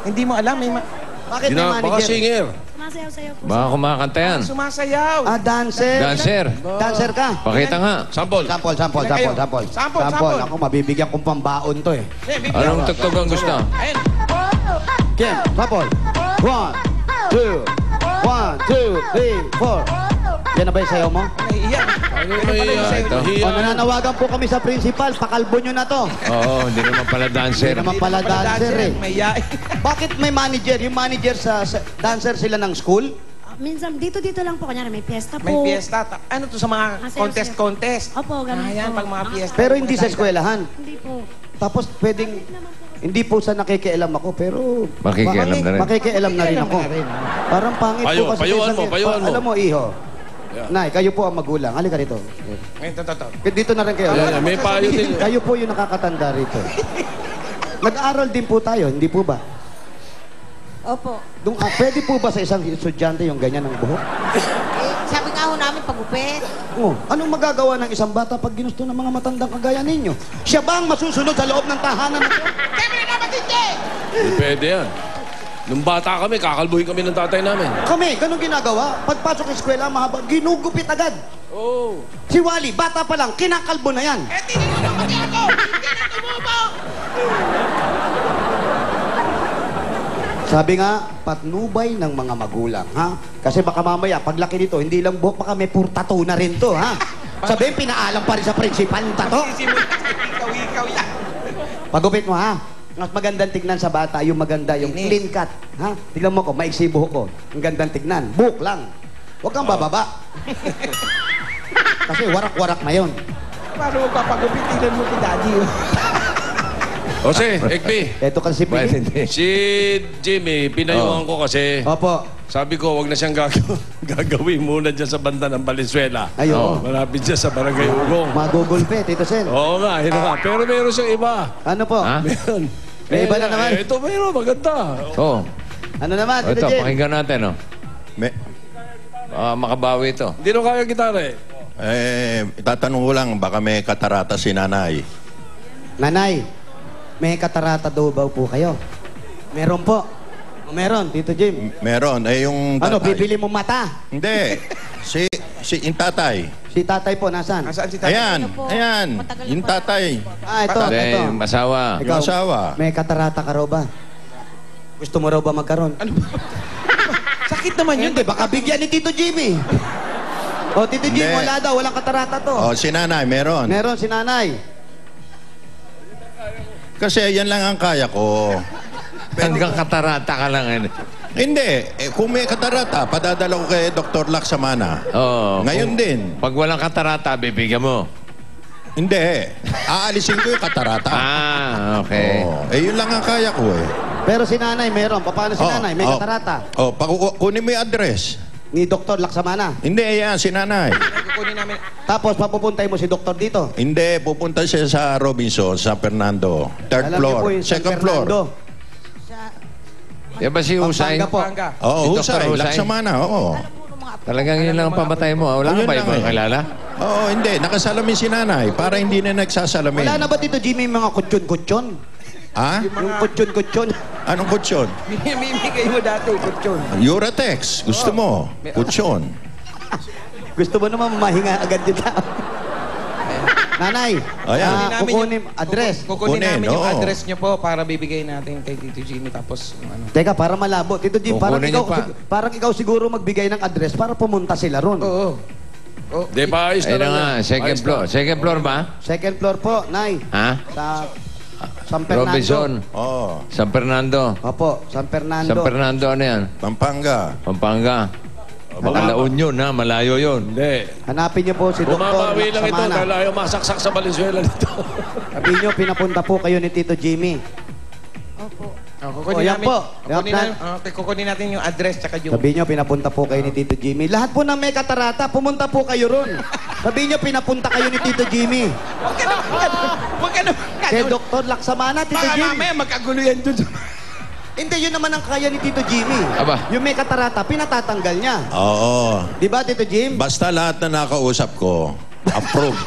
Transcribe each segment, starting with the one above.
Hindi mo alam, may Bakit may Baka manager? singer. Sumasayaw-sayaw po. Baka kumakanta yan. sumasayaw. Ah, dancer. Dancer. Dancer ka? Pakita nga. Sample. Sample. Sample. Ako, mabibigyan kong pambaon to eh. Anong tugtog ang gusto? Ayun. Kim, sample. 1, 2, 1, 2, 3, 4. Yan na ba yung sayaw mo? Naiiyak. Ano Ganun pala yung sayo. ito. O, nananawagan po kami sa principal. Pakalbo nyo na to. Oo, hindi naman pala dancer. Hindi naman pala dancer eh. May yain. Bakit may manager? Yung manager sa dancer sila ng school? Minsan, dito lang po. Kanyari, may fiesta po. May fiesta. Ano to sa mga Sayaw-sayaw. contest? Opo, ganun Yan, po. pag mga fiesta. Pero hindi sa eskwelahan. Hindi po. Tapos pwedeng... Hindi po sa nakikialam ako, pero... Makikialam na rin. Makikialam na rin ako. Parang pangit po kasi... Payuhan mo. Alam mo, iho. Nay, kayo po ang magulang. Halika rito. Dito na rin kayo. Yan, may payo din. Kayo po yung nakakatanda rito. Nag-aral din po tayo, hindi po ba? Opo. Pwede po ba sa isang estudyante yung ganyan ng buhok? Sabi nga ho namin, pagupit. Oh, anong magagawa ng isang bata pag ginusto ng mga matandang kagaya ninyo? Siya ba ang masusunod sa loob ng tahanan na ito? Siyempre naman hindi! Pwede yan. Nung bata kami, kakalbuhin kami ng tatay namin. Kami, ganun ginagawa. Pagpasok sa eskwela, mahaba, ginugupit agad. Oh. Si Wally, bata pa lang, kinakalbo na yan. Tingnan mo pati ako! Hindi na tumubo! Sabi nga, patnubay ng mga magulang, ha? Kasi baka mamaya, paglaki nito, hindi lang buhok, baka may purtato na rin to, ha? Sabihin, pinaalam pa rin sa principal ng tato. Ikaw yan. Pagupit mo, ha? Mas magandang tignan sa bata, yung maganda, yung clean cut, ha? Tignan mo ko, maiksi buhok ko. Ang gandang tignan. Buhok lang. Huwag kang bababa. Kasi warak-warak na yun. Paano magpapagupitilan mo kay daddy? Jose, Ekpi. Ito kasi Pwede Pili. hindi. Si Jimmy, pinayuhan ko kasi. Opo. Sabi ko, wag na siyang gagawin muna dyan sa banda ng Valenzuela. Ayun. Malapit dyan sa Barangay Ugong. Magugulpe, Tito Sen. Oo nga, yun nga. Pero meron siyang iba. Ano po? Ha? Meron. May iba na naman. Ito meron, maganda. Oo. Ano naman, Tito Ito, Jen? pakinggan natin, oh. Makabawi ito. Hindi na kaya gitara eh. Itatanong ko lang, baka may katarata si nanay. Nanay, may katarata daw ba po kayo? Meron po. Meron, Tito Jim. Meron. Yung Ano, tatay. bibili mo mata? Hindi. Yung tatay. Si tatay po, nasaan? Nasaan si tatay? Ayan. Ayan. Yung tatay. Ah, ito, Hindi, ito. yung asawa. Yung asawa. May katarata ka raw ba? Gusto mo raw ba magkaroon? Ano ba? Sakit naman yun. Hindi, baka bigyan ni Tito Jimmy. O, Tito Jim, Hindi. wala daw, walang katarata to. Oh, si nanay, meron. Meron si nanay. Kasi yan lang ang kaya ko. Hanggang katarata ka lang. Hindi. Kung may katarata, padadala ko kay Dr. Laksamana. Oo. Ngayon din. Pag walang katarata, bibigyan mo. Hindi. Aalisin ko yung katarata. Ah, okay. Oh, yun lang ang kaya ko eh. Pero si nanay, meron. Paano si nanay? May katarata. Kunin mo yung address. Ni Dr. Laksamana. Hindi, yan, si nanay. Kukunin namin. Tapos, papupuntay mo si doktor dito. Hindi, pupunta siya sa Robinson, San Fernando. Third Alam niyo floor. po yung San Second floor. Fernando. Yan ba si Husay? Pampanga po. Pangga. Oo, Si Dr. Husay. Husay? Laksamana, oo. Talagang yun lang ang pamatay mo. Wala ka Yun ba lang ibang eh. kilala? Oo, hindi. Nakasalamin si nanay para hindi na nagsasalamin. Wala na ba Tito Jimmy mga kutsyon-kutsyon? Ha? Yung kutsyon-kutsyon. Anong kutsyon? Mimigay mo dati, kutsyon. Uratex. Gusto mo? Kutsyon. Gusto mo naman mahinga agad yung tao. Nanay, Ayan. kukunin address. Kukunin namin yung oo. address nyo po para bibigay natin kay Tito Jimmy. Tapos, ano. Teka, para malabo. Tito Jim, Kukunin niyo pa. parang ikaw siguro magbigay ng address para pumunta sila ron. Oo. Hindi pa ayos na Ayun na lang nga, yan. second Ayos floor. na. Second floor ba? Second floor po, Nay. Ha? Sa San Fernando. Robinson. Oo. San Fernando. Opo, San Fernando. San Fernando, ano yan? Pampanga. Pampanga. Baka La Union, ha? Malayo yun. Hindi. Hanapin niyo po si Dr. Bumabawi lang ito Laksamana. dahil ayaw masaksak sa Valenzuela nito. Sabihin niyo, pinapunta po kayo ni Tito Jimmy. Opo. Kukunin yan namin. po. Kukunin natin yung address tsaka yung... Sabihin niyo, pinapunta po kayo ni Tito Jimmy. Lahat po ng may katarata, pumunta po kayo ron. Sabihin niyo, pinapunta kayo ni Tito Jimmy. Huwag ka naman. Huwag ka naman. Kay Dr. Laksamana, Tito Baka Jimmy. mamaya magkagulo yan dun. Hindi, yun naman ang kaya ni Tito Jimmy. Aba. Yung may katarata, pinatatanggal niya. Oo. Di ba, Tito Jim? Basta lahat na nakausap ko, approve.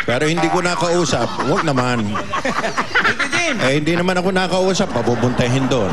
Pero hindi ko nakausap, huwag naman. Tito Jim. Hindi naman ako nakausap, papupuntahin doon.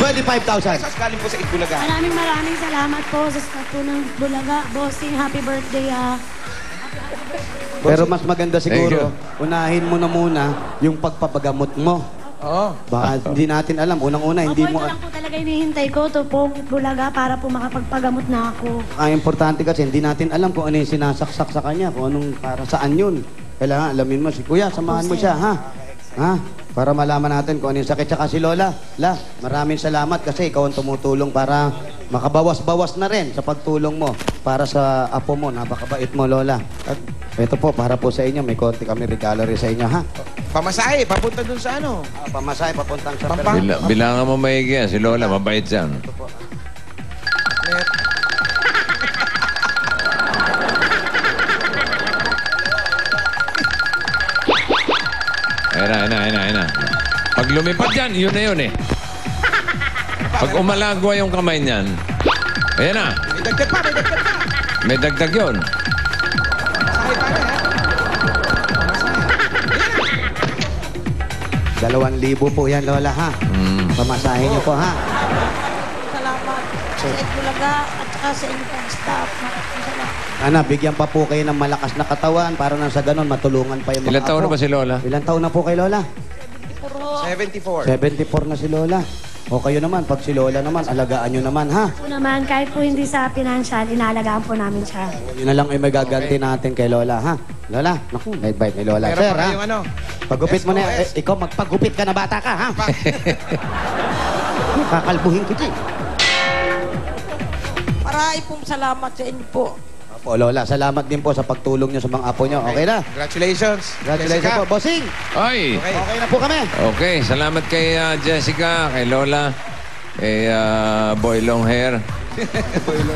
25,000. Galing po sa Itbulaga. Maraming salamat po sa staff po ng Bulaga. Bossing, happy birthday Pero mas maganda Thank siguro, unahin mo na muna yung pagpapagamot mo. Oo. Baka hindi natin alam. Unang-una, hindi Opo, mo... ito lang po talaga hinihintay ko. Ito po, Bulaga, para po makapagpagamot na ako. Ang importante kasi, hindi natin alam kung ano yung sinasaksak sa kanya, kung anong para saan yun. Kailangan alamin mo si Kuya, samahan mo siya, ha? Ha? Para malaman natin kung ano yung sakit. Tsaka si Lola, maraming salamat kasi ikaw ang tumutulong para makabawas-bawas na rin sa pagtulong mo para sa apo mo. Napakabait mo, Lola. At ito po, para po sa inyo, may konti kami regalo rin sa inyo, ha? Pamasahe, papunta dun sa ano. Pamasahe, papuntang sa Pampang- Bilangan mo maigi yan. Si Lola, mabait yan. Ayun na. Pag lumipad yan, yun na yun eh. Pag umalagwa yung kamay niyan, ayan na. May dagdag pa, may dagdag pa. May dagdag yun. Pamasahe pa rin, ha? 2,000 po yan, Lola, ha? Pamasahe niyo po, ha? Salamat sa Bulaga at saka sa inyong staff. Maraming salamat. Ana, bigyan pa po kayo ng malakas na katawan para nang sa ganun matulungan pa yung mga Ilan taon na apo. ba si Lola? Ilan taon na po kay Lola? Puro 74. 74 na si Lola. O kayo naman, pag si Lola naman, alagaan nyo naman, ha? Po naman, kahit po hindi sa financial, inaalagaan po namin siya. Yun na lang ay magaganti natin kay Lola, ha? Lola, naku, bait-bait ni Lola. Meron Sir, pa ha? kayong ano? Pagupit mo na, SOS. ikaw magpagupit ka na bata ka, ha? Kakalbuhin kita, eh. Maraming pong salamat sa inyo po. Opo, Lola, salamat din po sa pagtulong nyo sa mga apo nyo. Okay na? Congratulations. Congratulations Jessica. po. Bossing, Ay! Okay. okay na po kami. Okay, salamat kay Jessica, kay Lola, kay Boy Long Hair.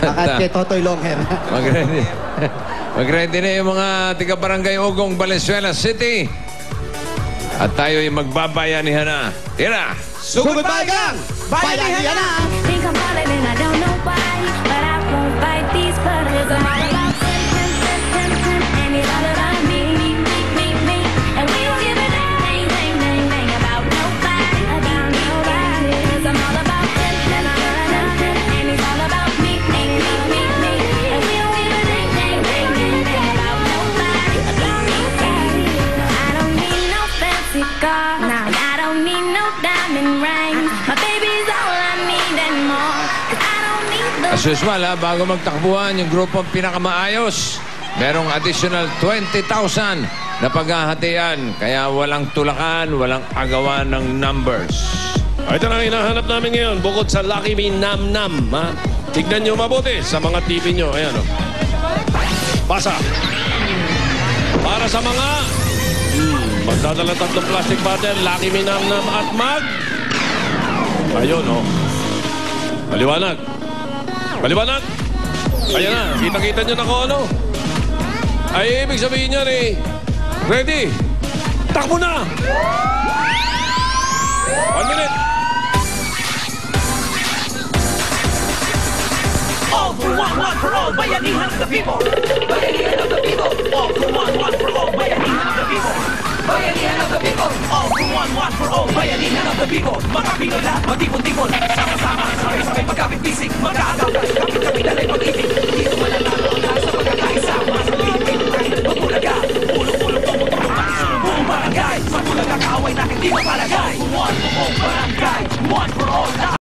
At kay Totoy Longhair. Mag-ready. Mag-ready na yung mga tiga-barangay Ugong, Valenzuela City. At tayo'y magbabayanihan na. Tira! Sugod Bagang! Bayanihan na! Think I'm falling and I don't know why, but I won't fight these buttons. I'm all about and it's all about me, and we don't give a dang about nobody, I'm all about and it's all about me, and we don't give a dang about nobody, I don't need no fancy car, nah, I don't don't need no diamond rings. My baby's all I need and more. 'Cause I don't need the As usual, bago magtakbuhan yung grupong pinakamaayos, merong additional 20,000 na paghahatian. Kaya walang tulakan, walang agawan ng numbers. Ito na ang hinahanap namin ngayon. Bukod sa Lucky Me Nam Nam, ha? Tignan nyo mabuti sa mga TV nyo. Ayan, oh. Pasa. Para sa mga magdadala tatlong plastic bottle, Lucky Me Nam Nam at mag... Ayun, oh. Maliwanag. Maliwanag. Ayan na. Kita-kita nyo na kung ano. Ay, ibig sabihin niya eh. Ready? Takbo na! 1 minute. All for one for all, bayanihan of the people. Bayanihan of the people. All for one for all, bayanihan of the people. Bayanihan of the people. All for one for all, bayanihan of the people. Mga Pinoy lahat, matipon-tipon. Sama-sama, sabay-sabay magkapit-bisig. Mag-aagaw, kapit-kapit na lang pag-ibig. Dito mananalo ang lahat sa pagkakaisa. Mga Pilipino kahit Mabulaga. Pulong-pulong tumutulong ang buong barangay. Sa Bulaga kaaway natin di mapalagay. One for all barangay, one for all.